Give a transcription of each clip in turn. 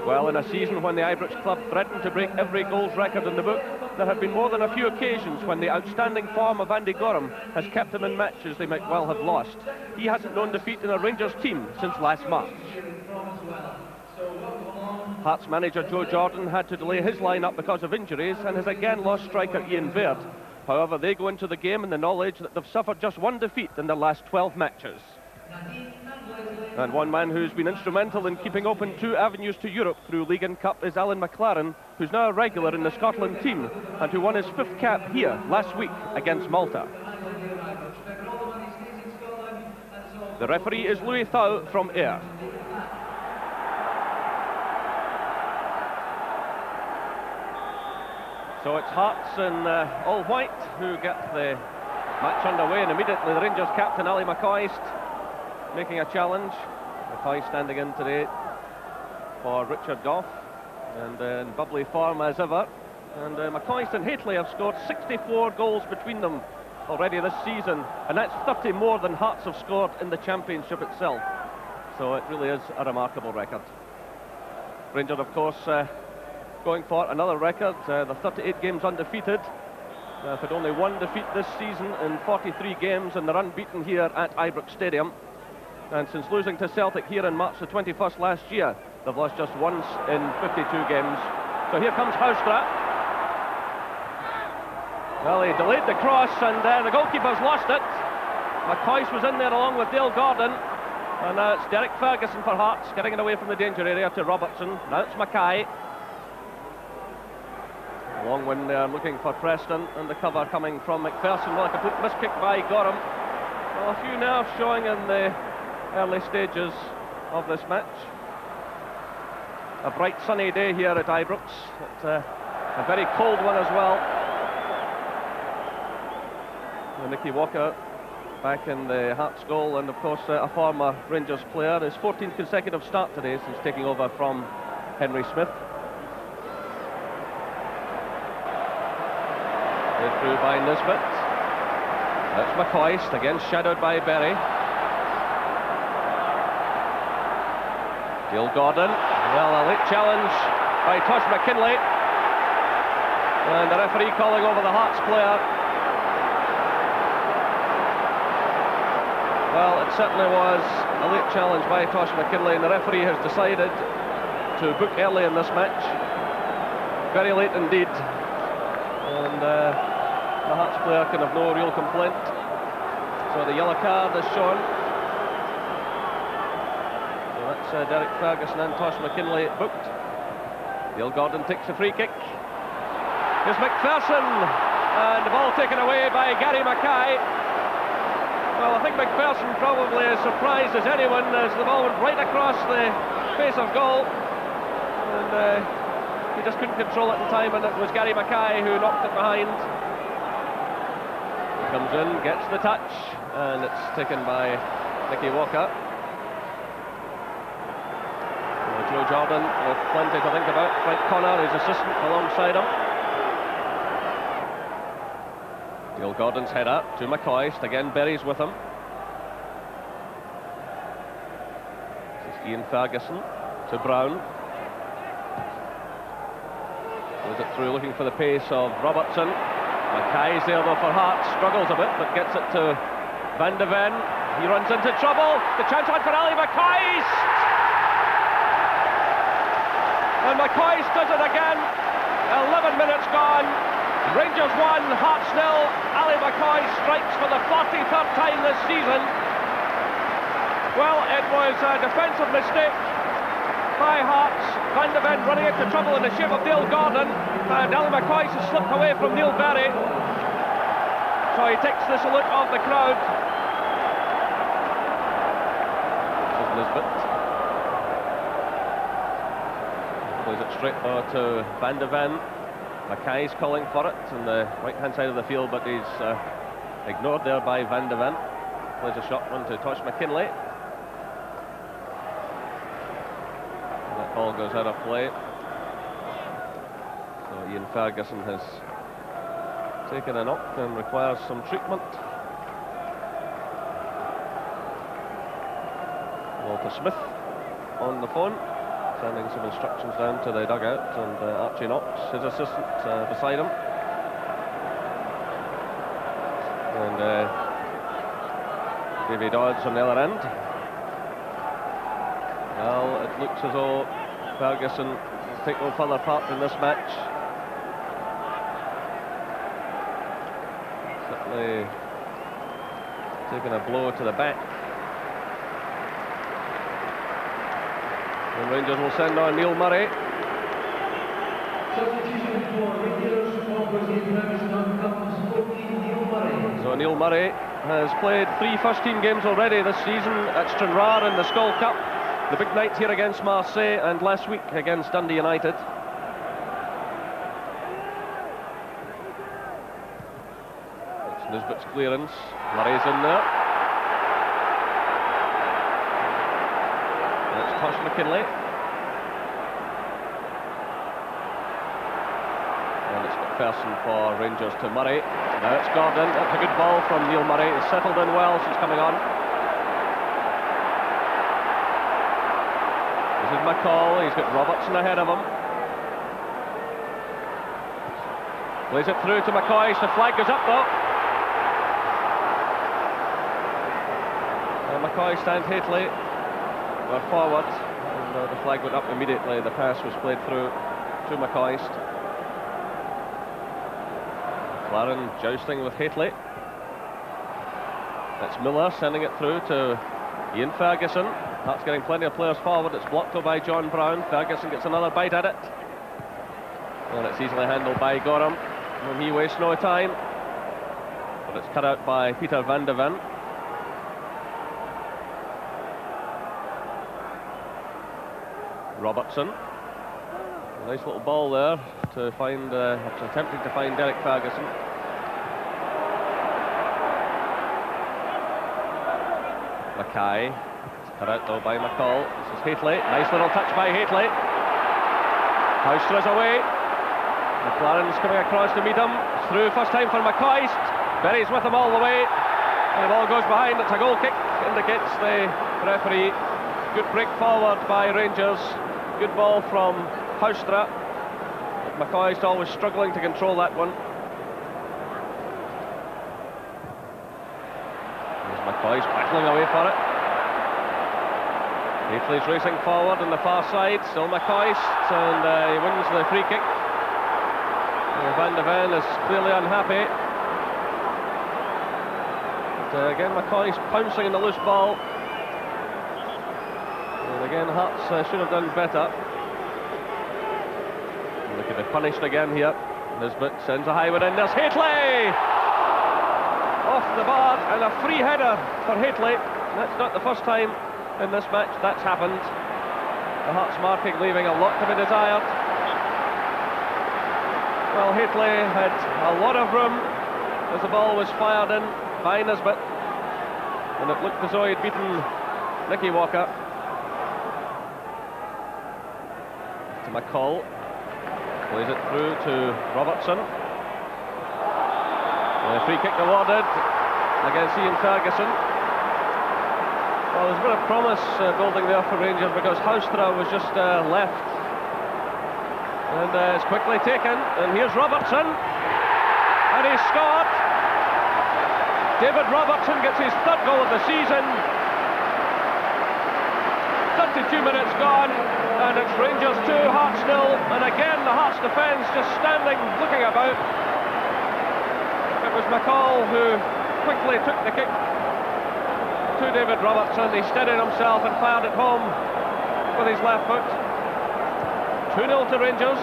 Well, in a season when the Ibrox club threatened to break every goals record in the book, there have been more than a few occasions when the outstanding form of Andy Gorham has kept them in matches they might well have lost. He hasn't known defeat in a Rangers team since last March. Hearts manager Joe Jordan had to delay his lineup because of injuries and has again lost striker Ian Baird. However, they go into the game in the knowledge that they've suffered just one defeat in their last 12 matches. And one man who's been instrumental in keeping open two avenues to Europe through League and Cup is Alan McLaren, who's now a regular in the Scotland team and who won his 5th cap here last week against Malta. The referee is Louis Thau from Ayr. So it's Hearts in all white who get the match underway, and immediately the Rangers captain Ali McCoist making a challenge. McCoy standing in today for Richard Gough, and in bubbly form as ever. And McCoist and Haitley have scored 64 goals between them already this season, and that's 30 more than Hearts have scored in the championship itself. So it really is a remarkable record. Rangers, of course, going for another record, the 38 games undefeated. They've had only one defeat this season in 43 games, and they're unbeaten here at Ibrox Stadium. And since losing to Celtic here in March the 21st last year, they've lost just once in 52 games. So here comes Houstra. Well, he delayed the cross, and the goalkeeper's lost it. McCoist was in there along with Dale Gordon. And now it's Derek Ferguson for Hearts, getting it away from the danger area to Robertson. Now it's Mackay. Long one there looking for Preston, and the cover coming from McPherson. Well, a complete miskick by Gorham. Well, a few nerves showing in the early stages of this match. A bright sunny day here at Ibrox. It's a very cold one as well. And Nicky Walker back in the Hearts goal, and of course a former Rangers player. His 14th consecutive start today since taking over from Henry Smith. Through by Nisbet. That's McCoist, again shadowed by Berry. Dale Gordon. Well, a late challenge by Tosh McKinlay. And the referee calling over the Hearts player. Well, it certainly was a late challenge by Tosh McKinlay, and the referee has decided to book early in this match. Very late indeed. And the Hearts player can have no real complaint. So the yellow card is shown. So that's Derek Ferguson and Tosh McKinlay booked. Dale Gordon takes a free kick. Here's McPherson, and the ball taken away by Gary Mackay. Well, I think McPherson probably as surprised as anyone as the ball went right across the face of goal. And he just couldn't control it in time, and it was Gary Mackay who knocked it behind. Comes in, gets the touch, and it's taken by Nicky Walker. Joe Jordan with plenty to think about. Frank Connor, his assistant, alongside him. Dale Gordon's header to McCoist. Again, Berry's with him. This is Ian Ferguson to Brown. Goes it through, looking for the pace of Robertson. Mackay's there though for Hearts, struggles a bit but gets it to Van de Ven. He runs into trouble. The chance on for Ali McCoist, and McCoist does it again. 11 minutes gone. Rangers 1, Hearts 0. Ali McCoist strikes for the 43rd time this season. Well, it was a defensive mistake by Hearts. Van de Ven running into trouble in the shape of Dale Gordon, and Ali McCoist has slipped away from Neil Berry. So he takes the salute of the crowd. This is Nisbet. Plays it straight to Van de Ven. Mackay's calling for it on the right-hand side of the field, but he's ignored there by Van de Ven. Plays a shot run to Tosh McKinlay. That ball goes out of play. So Ian Ferguson has taken a knock and requires some treatment. Walter Smith on the phone. sending some instructions down to the dugout, and Archie Knox, his assistant, beside him. And Davy Dodds on the other end. Well, it looks as though Ferguson will take no further part in this match. Certainly taking a blow to the back. And Rangers will send on Neil Murray. So Neil Murray has played 3 first-team games already this season at Stranraer in the Skull Cup, the big night here against Marseille, and last week against Dundee United. It's Nisbet's clearance. Murray's in there. And it's Tosh McKinlay. And it's McPherson for Rangers to Murray. Now it's Gordon. That's a good ball from Neil Murray. He's settled in well since coming on. This is McCall. He's got Robertson ahead of him. Plays it through to McCoist. The flag goes up though. McCoist and Hateley were forward, and the flag went up immediately. The pass was played through to McCoist. McLaren jousting with Hateley. That's Miller sending it through to Ian Ferguson. That's getting plenty of players forward. It's blocked by John Brown. Ferguson gets another bite at it. And it's easily handled by Gorham when he wastes no time. But it's cut out by Peter van de Ven. Robertson. A nice little ball there to find, attempting to find Derek Ferguson. Mackay. It's cut out though by McCall. This is Hateley. Nice little touch by Hateley. Houstra is away. McLaren's coming across to meet him. It's through first time for McCoist. Berry's with him all the way. And the ball goes behind. It's a goal kick. Indicates the referee. Good break forward by Rangers. Good ball from Houstra. McCoist always struggling to control that one. There's McCoist battling away for it. Hateley's racing forward on the far side. Still McCoist, and he wins the free kick. Van de Ven is clearly unhappy. But again, McCoist pouncing in the loose ball. And again, Hearts should have done better. And they could be punished again here. Nisbet sends a high one in. There's Hateley! Off the bar, and a free header for Hateley. That's not the first time in this match that's happened. The Hearts marking leaving a lot to be desired. Well, Hateley had a lot of room as the ball was fired in by Nisbet, and it looked as though he'd beaten Nicky Walker. To McCall, plays it through to Robertson. And a free kick awarded against Ian Ferguson. Well, there's a bit of promise building there for Rangers, because Houstra was just left. And it's quickly taken, and here's Robertson, and he's scored. David Robertson gets his third goal of the season. 32 minutes gone, and it's Rangers 2, Hearts 0, and again the Hearts defence just standing, looking about. It was McCall who quickly took the kick to David Robertson. He steadied himself and fired it home with his left foot. 2-0 to Rangers.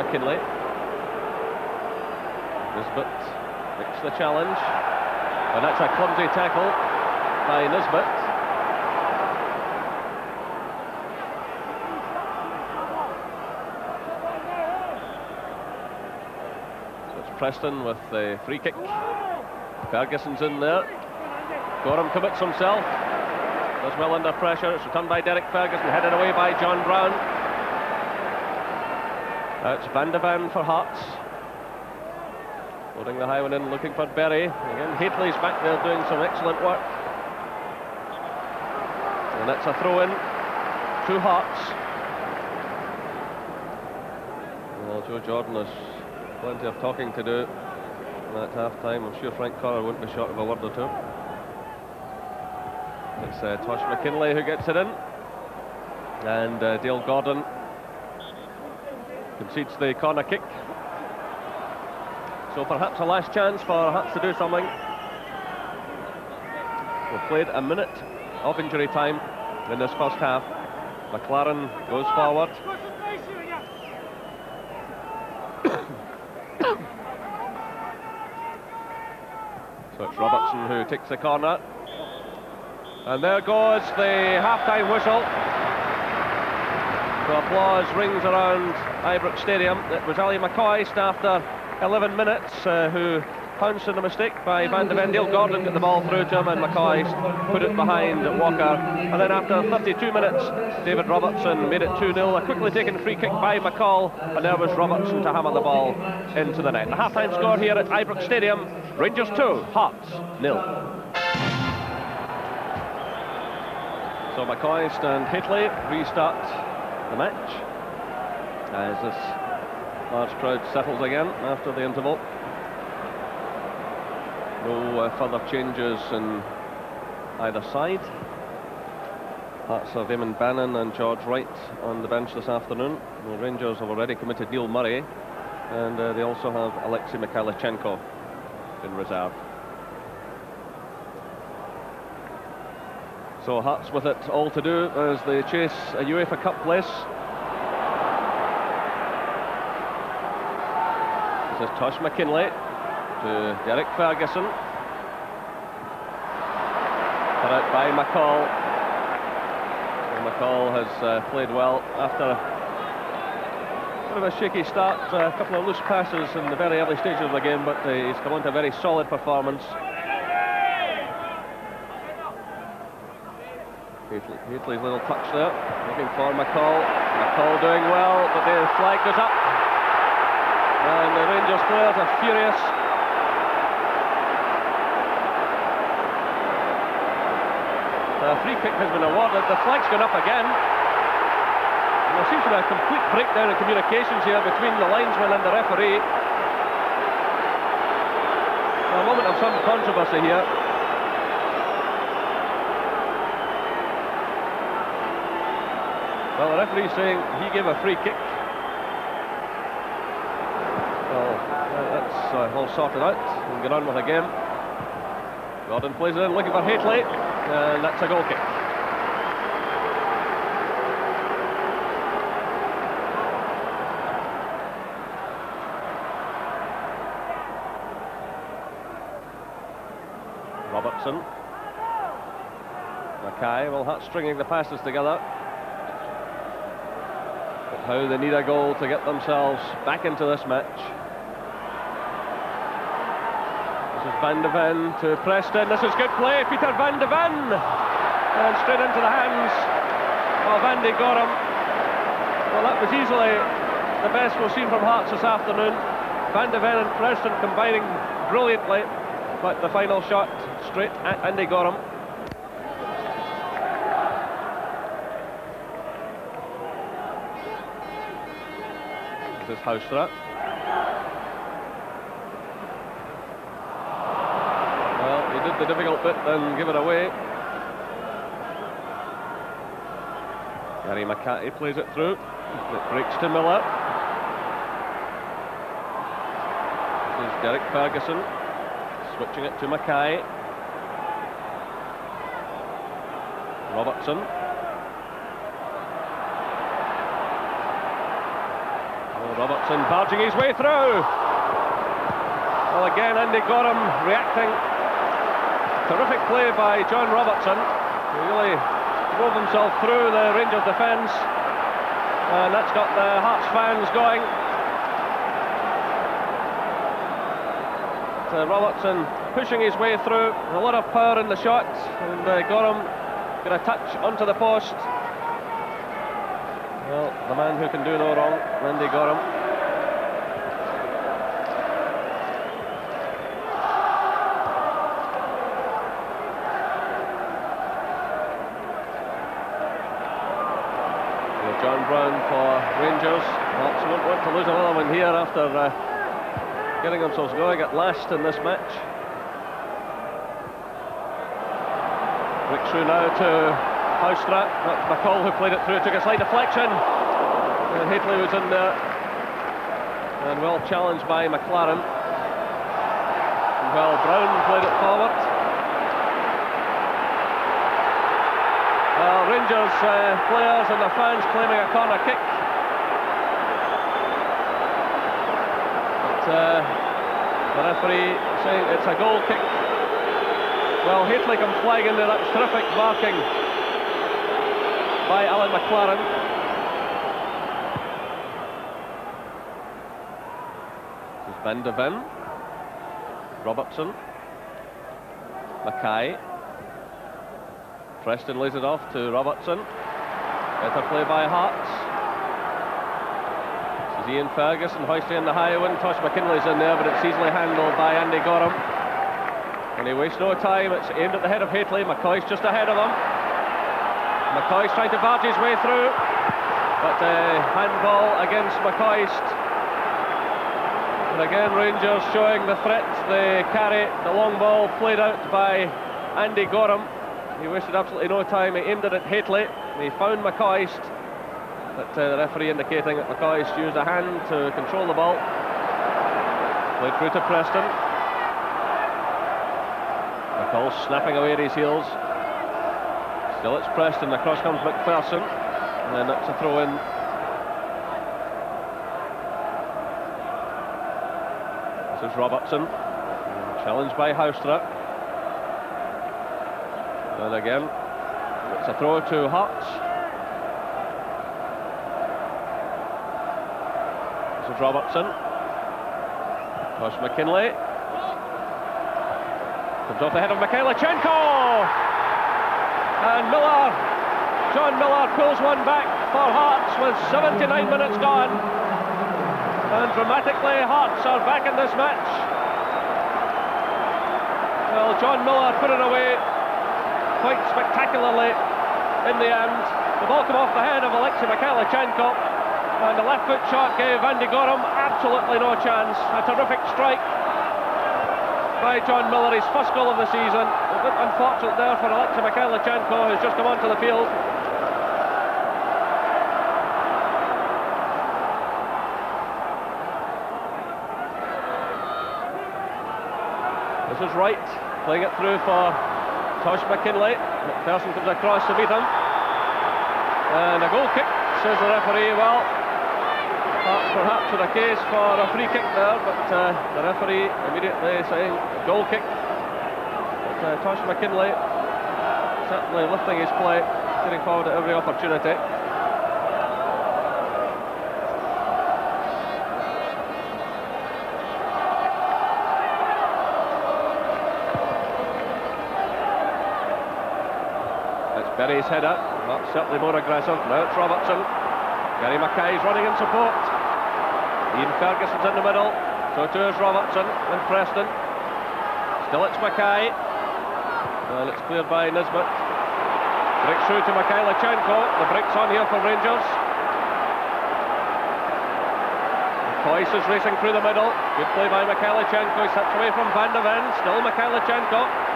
McKinlay. Nisbet makes the challenge. And that's a clumsy tackle by Nisbet. So it's Preston with the free kick. Ferguson's in there. Gorham commits himself. Does well under pressure. It's returned by Derek Ferguson, headed away by John Brown. It's Van de Ven for Hearts. Loading the high one in, looking for Berry. Again, Hateley's back there doing some excellent work. And it's a throw-in to Hearts. Well, Joe Jordan has plenty of talking to do at half-time. I'm sure Frank Connor won't be short of a word or two. It's Tosh McKinlay who gets it in. And Dale Gordon concedes the corner kick. So perhaps a last chance for Hearts to do something. We've played a minute of injury time in this first half. McLaren goes forward. So it's Robertson who takes the corner. And there goes the half-time whistle. So applause rings around Ibrox Stadium. It was Ali McCoist after 11 minutes who pounced on a mistake by Van de Ven. Dale Gordon got the ball through to him and McCoist put it behind Walker. And then after 32 minutes, David Robertson made it 2-0. A quickly taken free kick by McCall, and there was Robertson to hammer the ball into the net. The half-time score here at Ibrox Stadium, Rangers 2, Hearts 0. So McCoist and Hitley restart the match as this large crowd settles again after the interval. No further changes in either side. Hearts have Eamon Bannon and George Wright on the bench this afternoon. The Rangers have already committed Neil Murray, and they also have Alexei Mikhailichenko in reserve. So Hearts with it all to do as they chase a UEFA Cup place. This is Tosh McKinlay to Derek Ferguson. Put out by McCall. And McCall has played well after a bit of a shaky start, a couple of loose passes in the very early stages of the game, but he's come on to a very solid performance. Heatley's little touch there, looking for McCall. McCall doing well, but the flag goes up. And the Rangers players are furious. A free kick has been awarded. The flag's gone up again. And there seems to be a complete breakdown in communications here between the linesman and the referee. A moment of some controversy here. Well, the referee's saying he gave a free kick. Well, that's all sorted out. We'll get on with the game. Gordon plays it in, looking for Hitley, and that's a goal kick. Robertson. Mackay, well, Hearts stringing the passes together. But how they need a goal to get themselves back into this match. This is Van de Ven to Preston. This is good play, Peter Van de Ven. And straight into the hands of Andy Gorham. Well, that was easily the best we've seen from Hearts this afternoon. Van de Ven and Preston combining brilliantly, but the final shot straight at Andy Gorham. This is Houstra. Well, he did the difficult bit and give it away. Gary McCarthy plays it through. It breaks to Miller. This is Derek Ferguson. Switching it to Mackay. Robertson. Oh, Robertson barging his way through. Well, again, Andy Gorham reacting. Terrific play by John Robertson. He really drove himself through the Rangers defence. And that's got the Hearts fans going. Robertson pushing his way through, a lot of power in the shot, and Gorham got a touch onto the post. Well, the man who can do no wrong, Andy Gorham. John Brown for Rangers. Hearts won't want to lose another one here after getting themselves going at last in this match. Rick through now to Houstra. That's McCall who played it through, took a slight deflection. And Hateley was in there. And well challenged by McLaren. And well, Brown played it forward. Well, Rangers players and the fans claiming a corner kick. But the referee saying it's a goal kick. Well, Hateley come flying in there. That was terrific marking by Alan McLaren. This is Van de Ven, Robertson, Mackay. Preston lays it off to Robertson. Better play by Hearts. This is Ian Ferguson hoisting in the high one. Tosh McKinley's in there, but it's easily handled by Andy Gorham. And he wastes no time. It's aimed at the head of Hateley. McCoy's just ahead of him. McCoy's trying to barge his way through, but handball against McCoist. And again, Rangers showing the threat they carry. The long ball played out by Andy Gorham. He wasted absolutely no time. He aimed it at Hateley. He found McCoist, but the referee indicating that McCoist used a hand to control the ball. Played through to Preston. McCall snapping away at his heels. Still it's Preston. Across comes McPherson, and then that's a throw in. This is Robertson, challenged by Houstra. And again, it's a throw to Hearts. This is Robertson. Tosh McKinley. Comes off the head of Mikhailichenko. And Miller, John Miller pulls one back for Hearts with 79 minutes gone. And dramatically, Hearts are back in this match. Well, John Miller put it away quite spectacularly in the end. The ball came off the head of Alexei Mikhailichenko, and the left foot shot gave Andy Gorham absolutely no chance. A terrific strike by John Miller, his first goal of the season. A bit unfortunate there for Alexei Mikhailichenko, who's just come onto the field. This is Wright playing it through for Tosh McKinley. McPherson comes across to meet him. And a goal kick, says the referee. Well, perhaps with a case for a free kick there, but the referee immediately saying goal kick. But Tosh McKinley certainly lifting his play, getting forward at every opportunity. Berry's header, not certainly more aggressive. Now it's Robertson. Gary Mackay's running in support. Ian Ferguson's in the middle. So too is Robertson and Preston. Still it's Mackay. And it's cleared by Nisbet. Breaks through to Mikhailichenko. The break's on here for Rangers. Coyce is racing through the middle. Good play by Mikhailichenko. He slips away from Van de Ven. Still Mikhailichenko.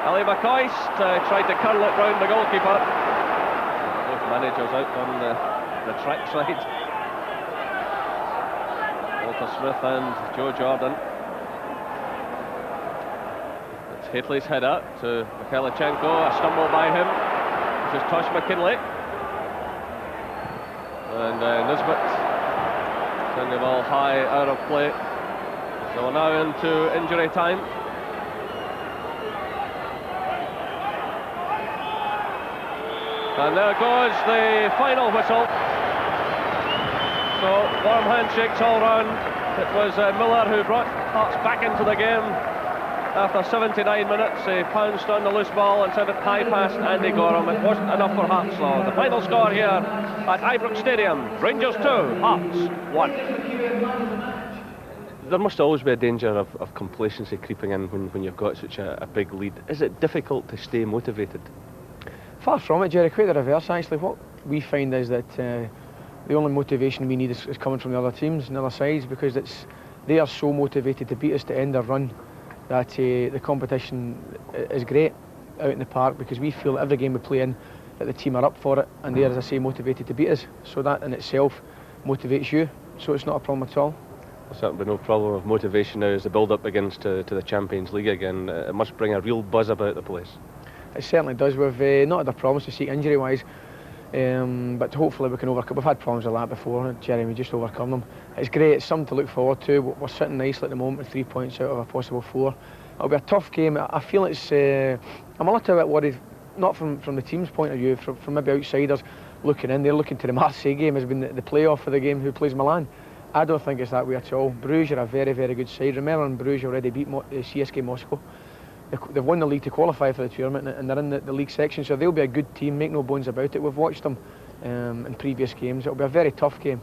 Ali McCoist tried to curl it round the goalkeeper. Both managers out on the track side. Walter Smith and Joe Jordan. It's Hateley's header to Mikhailichenko. A stumble by him. This is Tosh McKinley. And Nisbet sending the ball high out of play. So we're now into injury time. And there goes the final whistle. So, warm handshakes all round. It was Miller who brought Hearts back into the game. After 79 minutes, he pounced on the loose ball and sent it high past Andy Gorham. It wasn't enough for Hearts, though. The final score here at Ibrox Stadium, Rangers 2, Hearts 1. There must always be a danger of complacency creeping in when you've got such a big lead. Is it difficult to stay motivated? Far from it, Jerry. Quite the reverse, actually. What we find is that the only motivation we need is coming from the other teams and the other sides, because they are so motivated to beat us to end their run that the competition is great out in the park, because we feel every game we play in that the team are up for it, and they are, as I say, motivated to beat us. So that in itself motivates you. So it's not a problem at all. There's certainly no problem of motivation now as the build-up begins to the Champions League again. It must bring a real buzz about the place. It certainly does. We've not had a problems to seek injury-wise, but hopefully we can overcome. We've had problems with that before, Jerry, we just overcome them. It's great, it's something to look forward to. We're sitting nicely at the moment with 3 points out of a possible 4. It'll be a tough game. I feel it's... I'm a little bit worried, not from the team's point of view, from maybe outsiders looking in. They're looking to the Marseille game as being the playoff for the game, who plays Milan. I don't think it's that way at all. Bruges are a very, very good side. Remember, Bruges already beat CSKA Moscow. They've won the league to qualify for the tournament, and they're in the league section, so they'll be a good team, make no bones about it. We've watched them in previous games. It'll be a very tough game.